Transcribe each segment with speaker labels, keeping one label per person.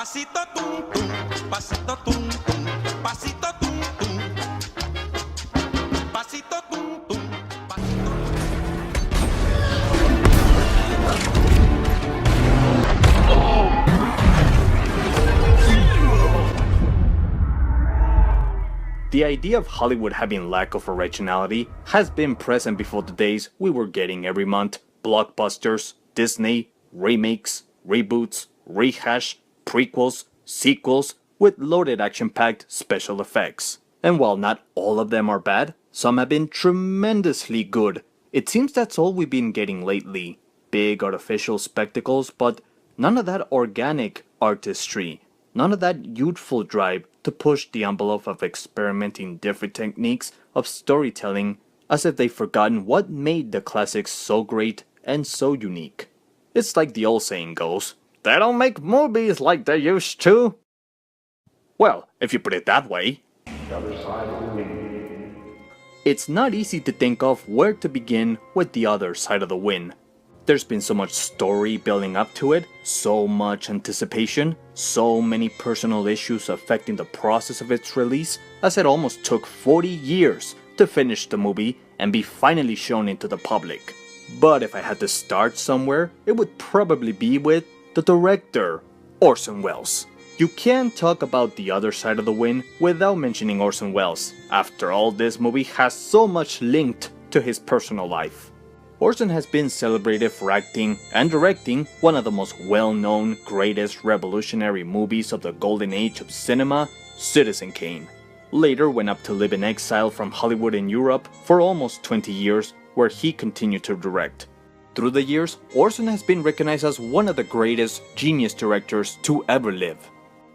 Speaker 1: Pasito tum tum, pasito tum tum, pasito tum tum, pasito tum tum, pasito.
Speaker 2: The idea of Hollywood having lack of originality has been present before the days we were getting every month blockbusters, Disney, remakes, reboots, rehash, prequels, sequels, with loaded action-packed special effects. And while not all of them are bad, some have been tremendously good. It seems that's all we've been getting lately. Big artificial spectacles, but none of that organic artistry. None of that youthful drive to push the envelope of experimenting different techniques of storytelling as if they've forgotten what made the classics so great and so unique. It's like the old saying goes, they don't make movies like they used to. Well, if you put it that way. It's not easy to think of where to begin with The Other Side of the Wind. There's been so much story building up to it, so much anticipation, so many personal issues affecting the process of its release, as it almost took 40 years to finish the movie and be finally shown into the public. But if I had to start somewhere, it would probably be with the director, Orson Welles. You can't talk about The Other Side of the Wind without mentioning Orson Welles. After all, this movie has so much linked to his personal life. Orson has been celebrated for acting and directing one of the most well-known, greatest revolutionary movies of the golden age of cinema, Citizen Kane. Later went up to live in exile from Hollywood in Europe for almost 20 years, where he continued to direct. Through the years, Orson has been recognized as one of the greatest genius directors to ever live.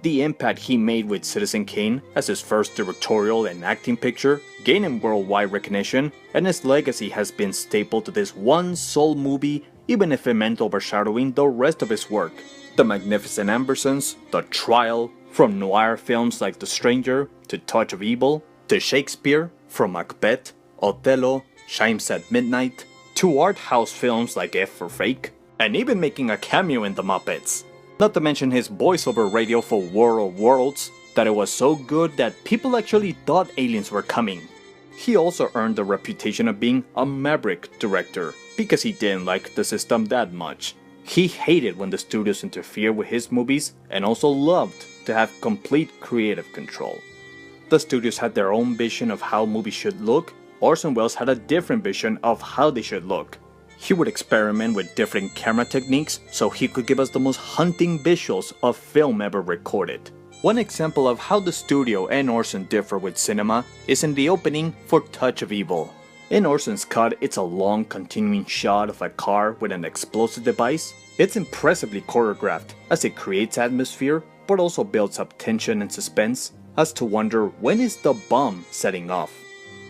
Speaker 2: The impact he made with Citizen Kane as his first directorial and acting picture gained him worldwide recognition, and his legacy has been stapled to this one sole movie, even if it meant overshadowing the rest of his work. The Magnificent Ambersons, The Trial, from noir films like The Stranger, to Touch of Evil, to Shakespeare, from Macbeth, Othello, Chimes at Midnight, to art house films like F for Fake, and even making a cameo in The Muppets. Not to mention his voiceover radio for War of Worlds, that it was so good that people actually thought aliens were coming. He also earned the reputation of being a maverick director, because he didn't like the system that much. He hated when the studios interfered with his movies, and also loved to have complete creative control. The studios had their own vision of how movies should look. Orson Welles had a different vision of how they should look. He would experiment with different camera techniques so he could give us the most haunting visuals of film ever recorded. One example of how the studio and Orson differ with cinema is in the opening for Touch of Evil. In Orson's cut, it's a long continuing shot of a car with an explosive device. It's impressively choreographed as it creates atmosphere but also builds up tension and suspense as to wonder when is the bomb setting off.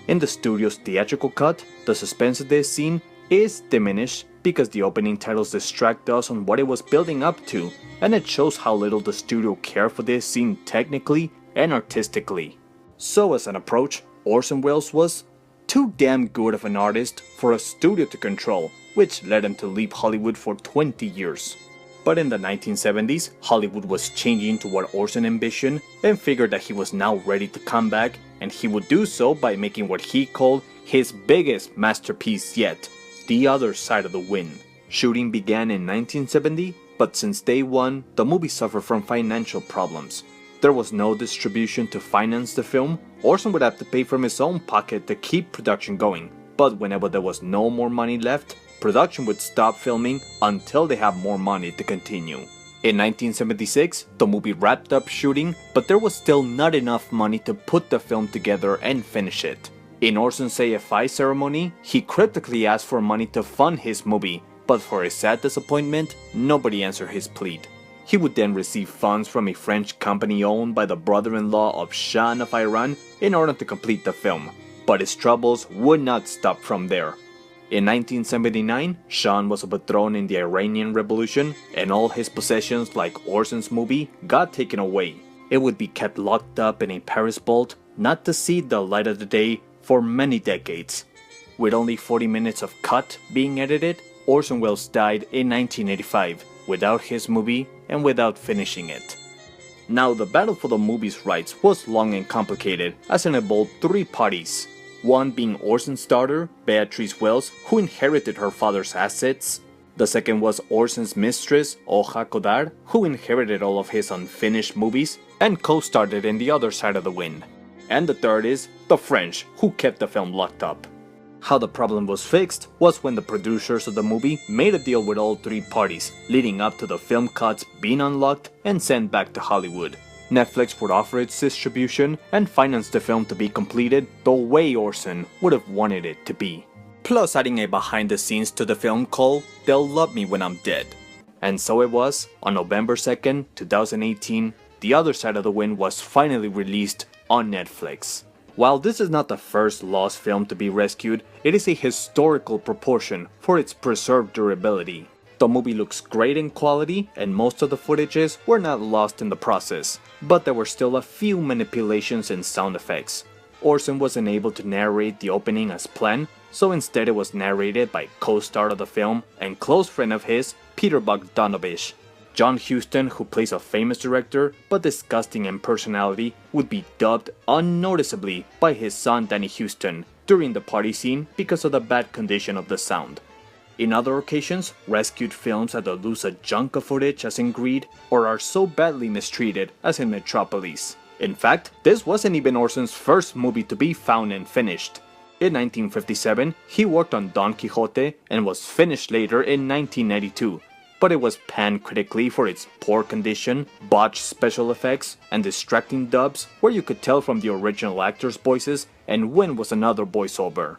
Speaker 2: In the studio's theatrical cut, the suspense of this scene is diminished because the opening titles distract us on what it was building up to, and it shows how little the studio cared for this scene technically and artistically. So as an approach, Orson Welles was too damn good of an artist for a studio to control, which led him to leave Hollywood for 20 years. But in the 1970s, Hollywood was changing to what Orson envisioned and figured that he was now ready to come back, and he would do so by making what he called his biggest masterpiece yet, The Other Side of the Wind. Shooting began in 1970, but since day one, the movie suffered from financial problems. There was no distribution to finance the film. Orson would have to pay from his own pocket to keep production going, but whenever there was no more money left, production would stop filming until they have more money to continue. In 1976, the movie wrapped up shooting, but there was still not enough money to put the film together and finish it. In Orson's AFI ceremony, he cryptically asked for money to fund his movie, but for his sad disappointment, nobody answered his plea. He would then receive funds from a French company owned by the brother-in-law of Shah of Iran in order to complete the film, but his troubles would not stop from there. In 1979, Shah was overthrown in the Iranian Revolution, and all his possessions, like Orson's movie, got taken away. It would be kept locked up in a Paris vault, not to see the light of the day for many decades. With only 40 minutes of cut being edited, Orson Welles died in 1985, without his movie and without finishing it. Now, the battle for the movie's rights was long and complicated, as it involved three parties. One being Orson's daughter, Beatrice Wells, who inherited her father's assets. The second was Orson's mistress, Oja Kodar, who inherited all of his unfinished movies and co-starred in The Other Side of the Wind. And the third is the French, who kept the film locked up. How the problem was fixed was when the producers of the movie made a deal with all three parties, leading up to the film cuts being unlocked and sent back to Hollywood. Netflix would offer its distribution and finance the film to be completed the way Orson would have wanted it to be. Plus adding a behind the scenes to the film called They'll Love Me When I'm Dead. And so it was, on November 2nd, 2018, The Other Side of the Wind was finally released on Netflix. While this is not the first lost film to be rescued, it is a historical proportion for its preserved durability. The movie looks great in quality, and most of the footages were not lost in the process, but there were still a few manipulations and sound effects. Orson wasn't able to narrate the opening as planned, so instead it was narrated by co-star of the film and close friend of his, Peter Bogdanovich. John Huston, who plays a famous director but disgusting in personality, would be dubbed unnoticeably by his son Danny Huston during the party scene because of the bad condition of the sound. In other occasions, rescued films either lose a chunk of footage as in Greed or are so badly mistreated as in Metropolis. In fact, this wasn't even Orson's first movie to be found and finished. In 1957, he worked on Don Quixote and was finished later in 1992, but it was panned critically for its poor condition, botched special effects, and distracting dubs where you could tell from the original actors' voices and when was another voiceover.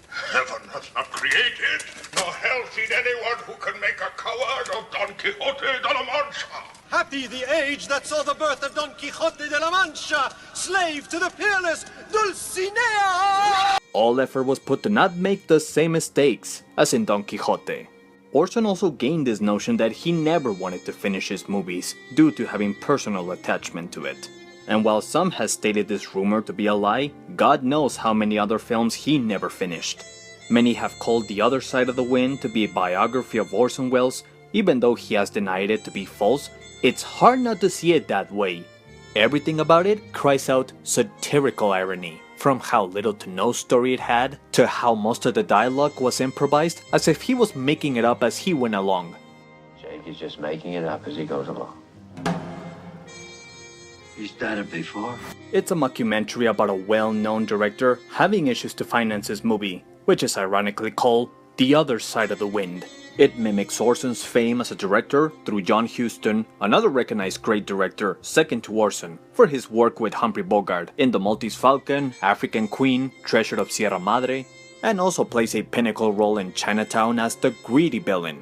Speaker 3: Heaven has not created, nor hell seen anyone who can make a coward of Don Quixote de la Mancha.
Speaker 4: Happy the age that saw the birth of Don Quixote de la Mancha, slave to the peerless Dulcinea!
Speaker 2: All effort was put to not make the same mistakes as in Don Quixote. Orson also gained this notion that he never wanted to finish his movies due to having personal attachment to it. And while some has stated this rumor to be a lie, God knows how many other films he never finished. Many have called The Other Side of the Wind to be a biography of Orson Welles, even though he has denied it to be false. It's hard not to see it that way. Everything about it cries out satirical irony, from how little to no story it had, to how most of the dialogue was improvised, as if he was making it up as he went along.
Speaker 5: Jake is just making it up as he goes along. He's done it before.
Speaker 2: It's a mockumentary about a well-known director having issues to finance his movie, which is ironically called The Other Side of the Wind. It mimics Orson's fame as a director through John Huston, another recognized great director second to Orson, for his work with Humphrey Bogart in The Maltese Falcon, African Queen, Treasure of Sierra Madre, and also plays a pinnacle role in Chinatown as the greedy villain.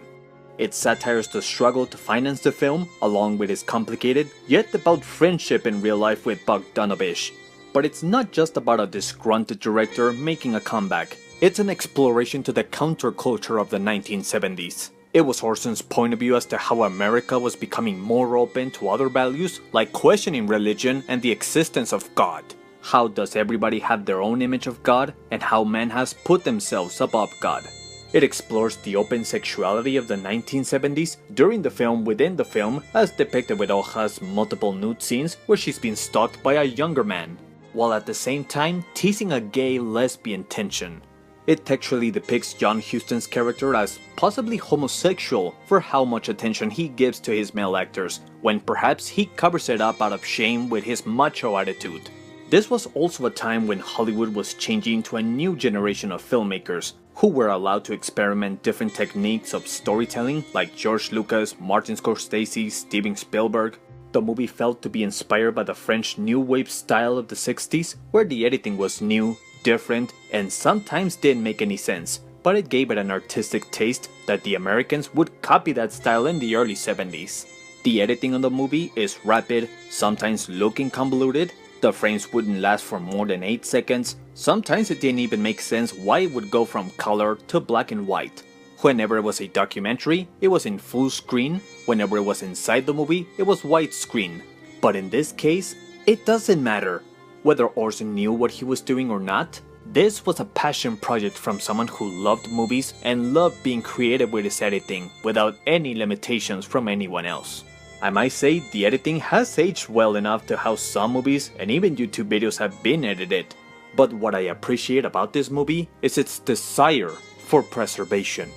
Speaker 2: It satires the struggle to finance the film, along with his complicated, yet devout friendship in real life with Bogdanovich. But it's not just about a disgruntled director making a comeback. It's an exploration to the counterculture of the 1970s. It was Orson's point of view as to how America was becoming more open to other values, like questioning religion and the existence of God. How does everybody have their own image of God, and how man has put themselves above God. It explores the open sexuality of the 1970s during the film within the film, as depicted with Oja's multiple nude scenes where she's been stalked by a younger man, while at the same time teasing a gay lesbian tension. It textually depicts John Huston's character as possibly homosexual for how much attention he gives to his male actors, when perhaps he covers it up out of shame with his macho attitude. This was also a time when Hollywood was changing to a new generation of filmmakers who were allowed to experiment different techniques of storytelling, like George Lucas, Martin Scorsese, Steven Spielberg. The movie felt to be inspired by the French New Wave style of the 60s, where the editing was new, different, and sometimes didn't make any sense, but it gave it an artistic taste that the Americans would copy that style in the early 70s. The editing on the movie is rapid, sometimes looking convoluted. The frames wouldn't last for more than 8 seconds. Sometimes it didn't even make sense why it would go from color to black and white. Whenever it was a documentary, it was in full screen. Whenever it was inside the movie, it was widescreen. But in this case, it doesn't matter. Whether Orson knew what he was doing or not, this was a passion project from someone who loved movies and loved being creative with his editing without any limitations from anyone else. I might say the editing has aged well enough to how some movies and even YouTube videos have been edited. But what I appreciate about this movie is its desire for preservation.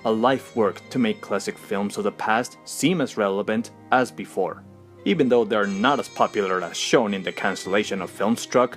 Speaker 2: A life work to make classic films of the past seem as relevant as before. Even though they're not as popular as shown in the cancellation of Filmstruck,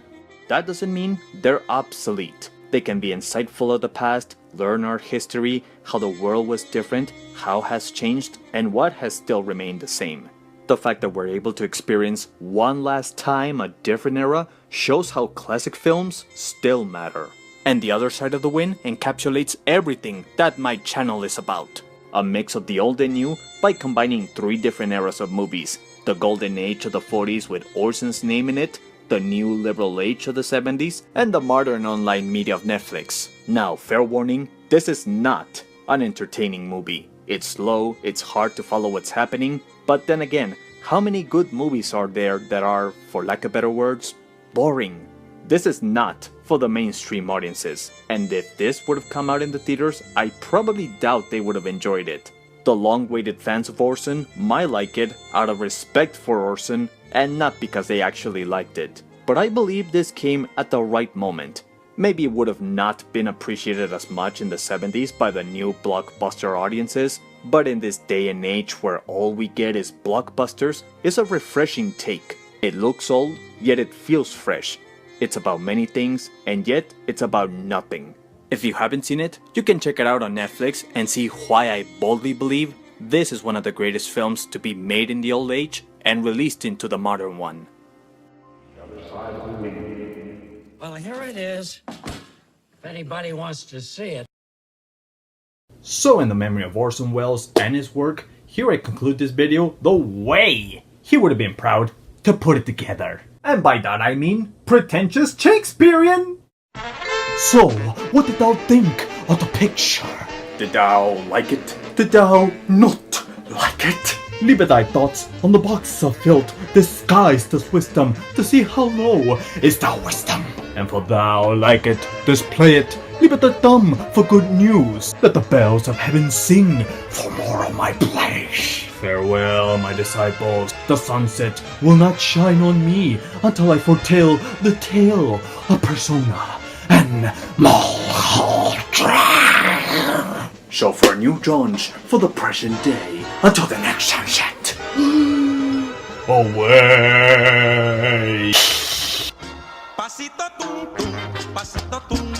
Speaker 2: that doesn't mean they're obsolete. They can be insightful of the past, learn our history, how the world was different, how has changed, and what has still remained the same. The fact that we're able to experience one last time a different era shows how classic films still matter. And The Other Side of the Wind encapsulates everything that my channel is about. A mix of the old and new by combining 3 different eras of movies. The golden age of the 40s with Orson's name in it, the new liberal age of the 70s, and the modern online media of Netflix. Now, fair warning, this is not an entertaining movie. It's slow, it's hard to follow what's happening, but then again, how many good movies are there that are, for lack of better words, boring? This is not for the mainstream audiences, and if this would have come out in the theaters, I probably doubt they would have enjoyed it. The long-awaited fans of Orson might like it out of respect for Orson, and not because they actually liked it. But I believe this came at the right moment. Maybe it would have not been appreciated as much in the 70s by the new blockbuster audiences, but in this day and age where all we get is blockbusters, it's a refreshing take. It looks old, yet it feels fresh. It's about many things, and yet it's about nothing. If you haven't seen it, you can check it out on Netflix and see why I boldly believe this is one of the greatest films to be made in the old age and released into the modern one.
Speaker 6: Well, here it is. If anybody wants to see it.
Speaker 2: So in the memory of Orson Welles and his work, here I conclude this video the way he would have been proud to put it together. And by that I mean pretentious Shakespearean! So, what did thou think of the picture? Did thou like it? Did thou not like it? Leave thy thoughts on the box of filth disguised as wisdom to see how low is thy wisdom. And for thou like it, display it, leave it a thumb for good news. Let the bells of heaven sing for more of my place. Farewell, my disciples. The sunset will not shine on me until I foretell the tale of Persona and Mulholland. Show for new Jones for the present day until the next sunset. Away.
Speaker 1: Pasito tum tum, pasito tum